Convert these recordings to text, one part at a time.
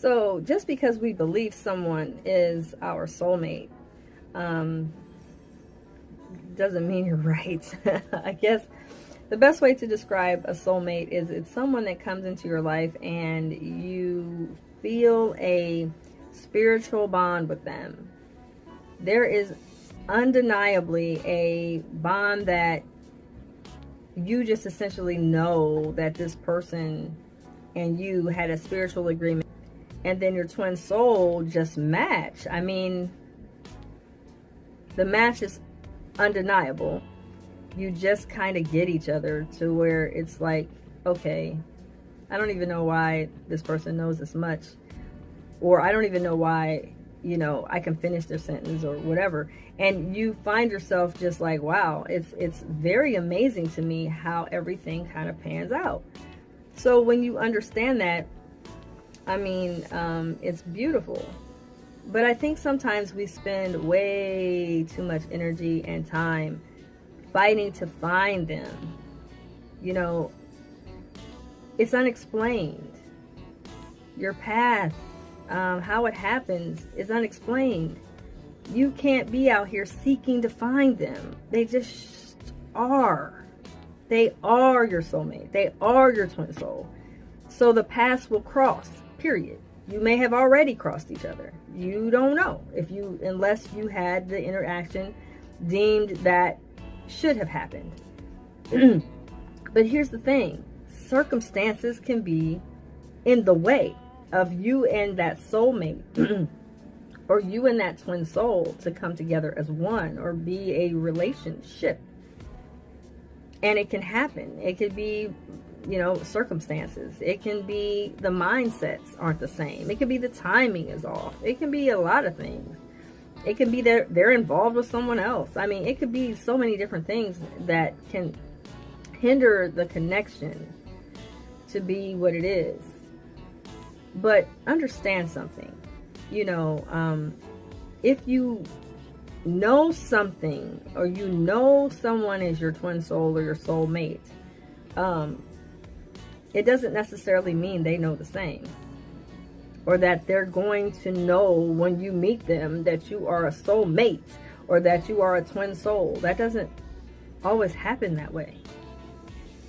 So just because we believe someone is our soulmate, um, doesn't mean you're right. I guess the best way to describe a soulmate is it's someone that comes into your life and you feel a spiritual bond with them. There is undeniably a bond that you just essentially know that this person and you had a spiritual agreement, and then your twin soul just match. I mean, the match is undeniable. You just kind of get each other to where it's like, okay, I don't even know why this person knows this much, or I don't even know why, I can finish their sentence or whatever. And you find yourself just like, wow, it's very amazing to me how everything kind of pans out. So when you understand that, I mean, it's beautiful. But I think sometimes we spend way too much energy and time fighting to find them. It's unexplained. Your path, how it happens, is unexplained. You can't be out here seeking to find them. They just are. They are your soulmate. They are your twin soul. So the paths will cross, period. You may have already crossed each other. You don't know unless you had the interaction deemed that should have happened. But here's the thing. Circumstances can be in the way of you and that soulmate or you and that twin soul to come together as one or be a relationship. And it can happen. It could be, circumstances. It can be the mindsets aren't the same. It could be the timing is off. It can be a lot of things. It can be they're involved with someone else. I mean, it could be so many different things that can hinder the connection to be what it is. But understand something. If you know something or someone is your twin soul or your soulmate, it doesn't necessarily mean they know the same, or that they're going to know when you meet them that you are a soulmate or that you are a twin soul. That doesn't always happen that way.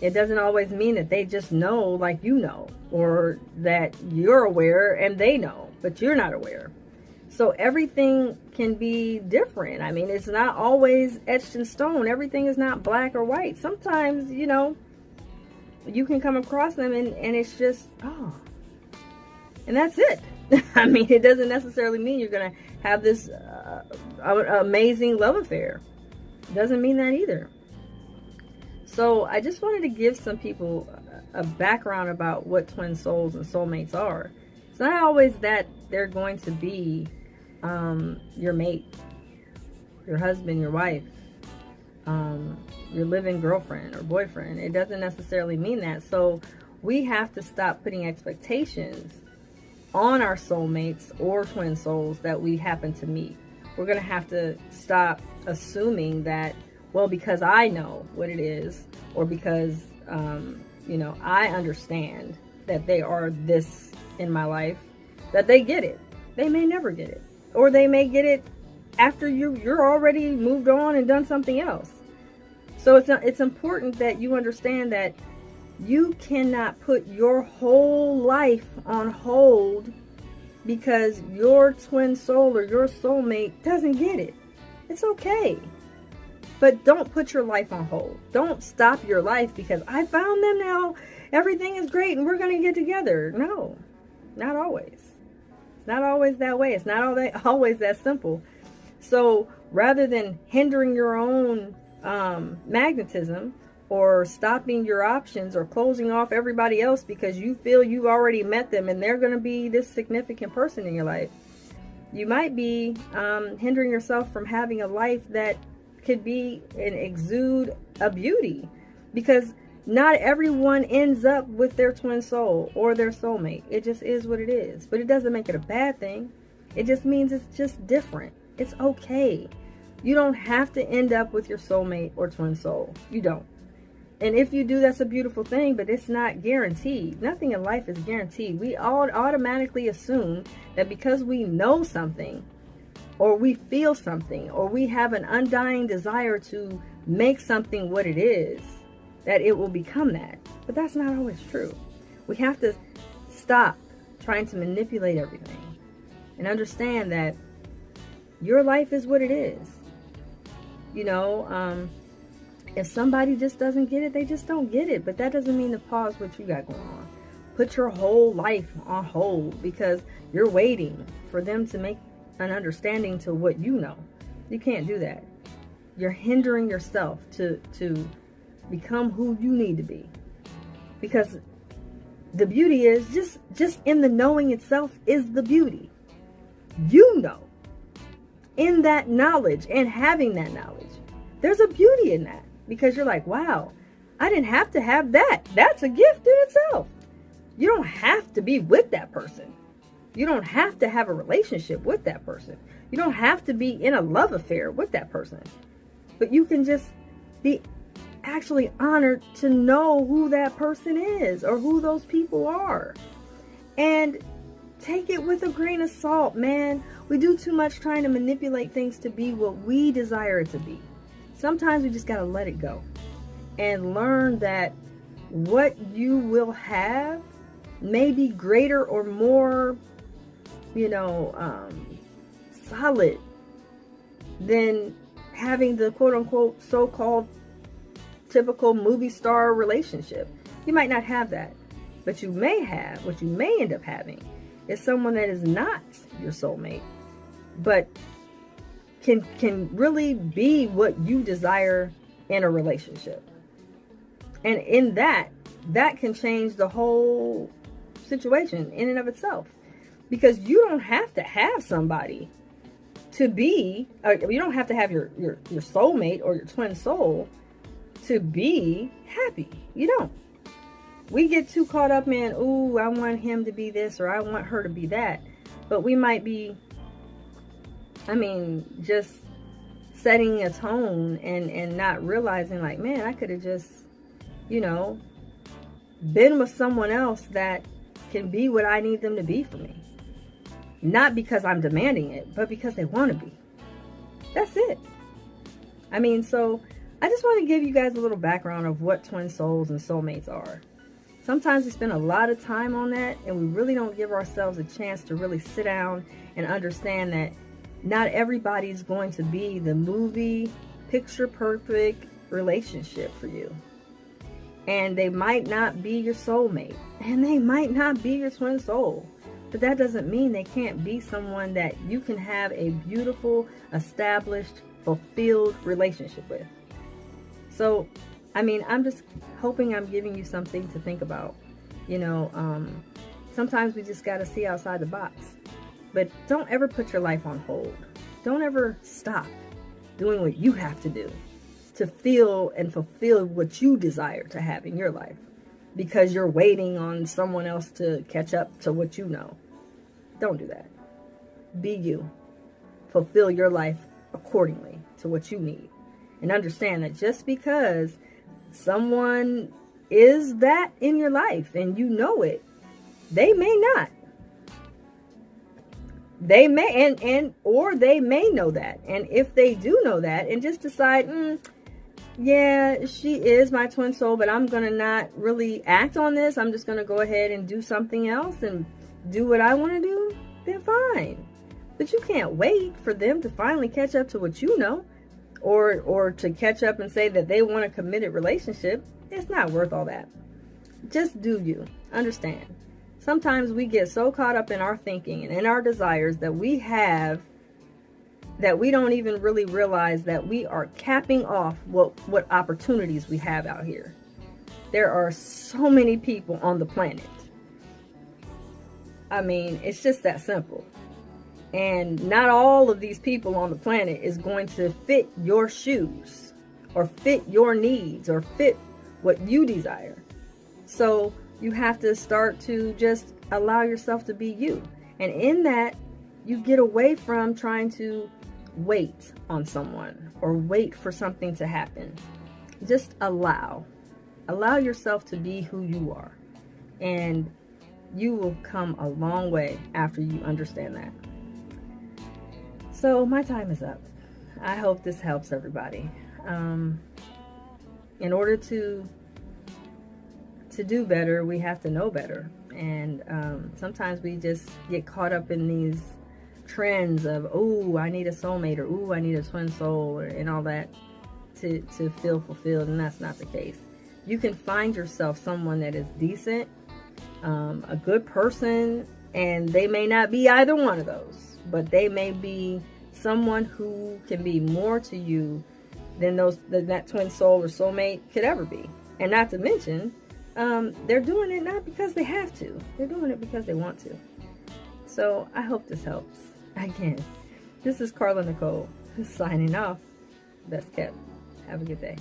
It doesn't always mean that they just know like you know, or that you're aware and they know, but you're not aware. So everything can be different. I mean, it's not always etched in stone. Everything is not black or white. Sometimes, you can come across them and it's just, and that's it. I mean, it doesn't necessarily mean you're going to have this amazing love affair. It doesn't mean that either. So I just wanted to give some people a background about what twin souls and soulmates are. It's not always that they're going to be your mate, your husband, your wife, your living girlfriend or boyfriend. It doesn't necessarily mean that. So we have to stop putting expectations on our soulmates or twin souls that we happen to meet. We're going to have to stop assuming that, well, because I know what it is, or because, I understand that they are this in my life, that they get it. They may never get it. Or they may get it after you're already moved on and done something else. So it's important that you understand that you cannot put your whole life on hold because your twin soul or your soulmate doesn't get it. It's okay. But don't put your life on hold. Don't stop your life because I found them now. Everything is great and we're going to get together. No, not always. It's not always that way. It's not always that simple. So rather than hindering your own magnetism or stopping your options or closing off everybody else because you feel you've already met them and they're going to be this significant person in your life, you might be hindering yourself from having a life that could be and exude a beauty, because not everyone ends up with their twin soul or their soulmate. It just is what it is. But it doesn't make it a bad thing. It just means it's just different. It's okay. You don't have to end up with your soulmate or twin soul. You don't. And if you do, that's a beautiful thing, but it's not guaranteed. Nothing in life is guaranteed. We all automatically assume that because we know something, or we feel something, or we have an undying desire to make something what it is, that it will become that. But that's not always true. We have to stop trying to manipulate everything and understand that your life is what it is. You know, if somebody just doesn't get it, they just don't get it. But that doesn't mean to pause what you got going on. Put your whole life on hold because you're waiting for them to make an understanding to what you know. You can't do that. You're hindering yourself to become who you need to be. Because the beauty is just in the knowing itself is the beauty. You know. In that knowledge and having that knowledge, there's a beauty in that. Because you're like, wow, I didn't have to have that. That's a gift in itself. You don't have to be with that person. You don't have to have a relationship with that person. You don't have to be in a love affair with that person. But you can just be actually honored to know who that person is or who those people are. And take it with a grain of salt, man. We do too much trying to manipulate things to be what we desire it to be. Sometimes we just got to let it go and learn that what you will have may be greater or more, solid than having the quote unquote so-called typical movie star relationship. You might not have that, but what you may end up having is someone that is not your soulmate, but can really be what you desire in a relationship. And in that can change the whole situation in and of itself. Because you don't have to have somebody to be, you don't have to have your soulmate or your twin soul to be happy. You don't. We get too caught up in, ooh, I want him to be this or I want her to be that. But we might be, just setting a tone and not realizing like, man, I could have just, been with someone else that can be what I need them to be for me. Not because I'm demanding it, but because they want to be. That's it. So I just want to give you guys a little background of what twin souls and soulmates are. Sometimes we spend a lot of time on that and we really don't give ourselves a chance to really sit down and understand that not everybody's going to be the movie picture perfect relationship for you. And they might not be your soulmate. And they might not be your twin soul. But that doesn't mean they can't be someone that you can have a beautiful, established, fulfilled relationship with. So, I'm just hoping I'm giving you something to think about. Sometimes we just got to see outside the box. But don't ever put your life on hold. Don't ever stop doing what you have to do to feel and fulfill what you desire to have in your life. Because you're waiting on someone else to catch up to what you know. Don't do that. Be you. Fulfill your life accordingly to what you need. And understand that just because someone is that in your life and you know it, they may not. They may, or they may know that. And if they do know that and just decide, yeah, she is my twin soul, but I'm going to not really act on this. I'm just going to go ahead and do something else and do what I want to do, then fine. But you can't wait for them to finally catch up to what you know, or to catch up and say that they want a committed relationship. It's not worth all that. Just do you. Understand. Sometimes we get so caught up in our thinking and in our desires that we don't even really realize that we are capping off what opportunities we have out here. There are so many people on the planet. It's just that simple. And not all of these people on the planet is going to fit your shoes or fit your needs or fit what you desire. So you have to start to just allow yourself to be you. And in that, you get away from trying to wait on someone or wait for something to happen. Just allow. Allow yourself to be who you are. And you will come a long way after you understand that. So my time is up. I hope this helps everybody. In order to do better, we have to know better. And sometimes we just get caught up in these trends of, oh, I need a soulmate, or oh, I need a twin soul, and all that to feel fulfilled. And that's not the case. You can find yourself someone that is decent, a good person, and they may not be either one of those, but they may be someone who can be more to you than that twin soul or soulmate could ever be. And not to mention, they're doing it not because they have to. They're doing it because they want to. So I hope this helps. Again, this is Carla Nicole signing off. Best kept. Have a good day.